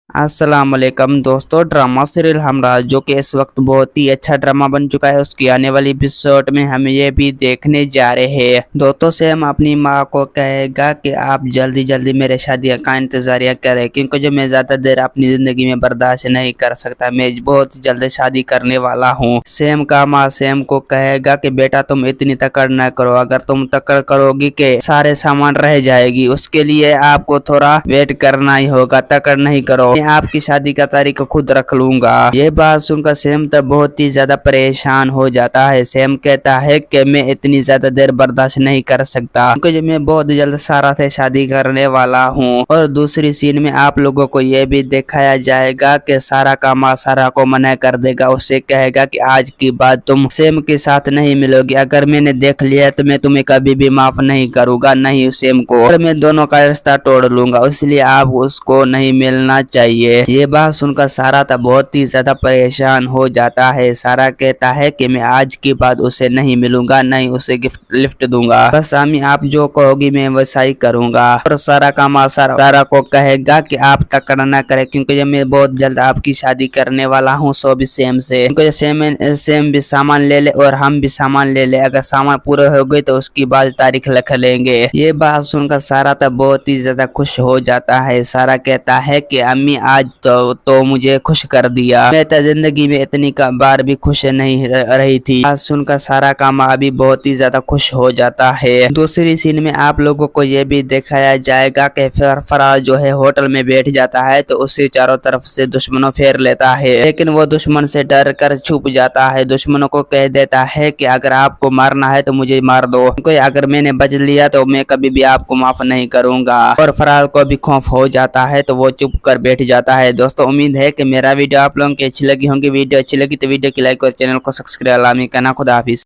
अस्सलाम वालेकुम दोस्तों, ड्रामा सीरियल हमराज जो कि इस वक्त बहुत ही अच्छा ड्रामा बन चुका है, उसकी आने वाली एपिसोड में हम ये भी देखने जा रहे हैं। दोस्तों से हम अपनी माँ को कहेगा कि आप जल्दी जल्दी मेरे शादी का इंतजारिया करें, क्योंकि जो मैं ज्यादा देर अपनी जिंदगी में बर्दाश्त नहीं कर सकता। मैं बहुत जल्द शादी करने वाला हूँ। सेम का माँ सेम को कहेगा कि बेटा तुम इतनी तकड़ न करो, अगर तुम तकड़ करोगी के सारे सामान रह जाएगी, उसके लिए आपको थोड़ा वेट करना ही होगा। तकड़ नहीं करो, मैं आपकी शादी का तारीख खुद रख लूंगा। ये बात सुनकर सेम तो बहुत ही ज्यादा परेशान हो जाता है। सेम कहता है कि मैं इतनी ज्यादा देर बर्दाश्त नहीं कर सकता, क्योंकि मैं बहुत जल्द सारा से शादी करने वाला हूँ। और दूसरी सीन में आप लोगों को ये भी दिखाया जाएगा कि सारा का माँ सारा को मना कर देगा, उससे कहेगा कि आज की बात तुम सेम के साथ नहीं मिलोगी। अगर मैंने देख लिया तो मैं तुम्हें कभी भी माफ नहीं करूंगा, नहीं सेम को, और मैं दोनों का रिश्ता तोड़ लूंगा, इसलिए आप उसको नहीं मिलना चाहिए। ये बात सुनकर सारा तो बहुत ही ज्यादा परेशान हो जाता है। सारा कहता है कि मैं आज के बाद उसे नहीं मिलूंगा, नहीं उसे गिफ्ट लिफ्ट दूंगा, बस आमी आप जो कहोगी मैं वैसा ही करूंगा। और सारा का माँ सारा को कहेगा कि आप तकड़ ना करें, क्योंकि मैं बहुत जल्द आपकी शादी करने वाला हूँ, सो भी सेम से, क्योंकि सेम भी सामान ले ले और हम भी सामान ले ले। अगर सामान पूरे हो गए तो उसकी बाद तारीख लिख लेंगे। ये बात सुनकर सारा तो बहुत ही ज्यादा खुश हो जाता है। सारा कहता है कि अम्मी आज तो मुझे खुश कर दिया, मैं तो जिंदगी में इतनी का बार भी खुश नहीं रही थी। बात सुनकर सारा का माँ भी बहुत ही ज्यादा खुश हो जाता है। दूसरी सीन में आप लोगों को ये भी दिखाया जाएगा कि फराज जो है होटल में बैठ जाता है, तो उसे चारों तरफ से दुश्मनों फेर लेता है, लेकिन वो दुश्मन से डर कर छुप जाता है। दुश्मनों को कह देता है कि अगर आपको मारना है तो मुझे मार दो, क्योंकि अगर मैंने बच लिया तो मैं कभी भी आपको माफ नहीं करूंगा। और फराज को भी खौफ हो जाता है, तो वो चुप कर बैठ जाता है। दोस्तों उम्मीद है कि मेरा वीडियो आप लोगों की अच्छी लगी होंगी। वीडियो अच्छी लगी तो वीडियो की लाइक और चैनल को सब्सक्राइब लामी करना। खुदा हाफिज।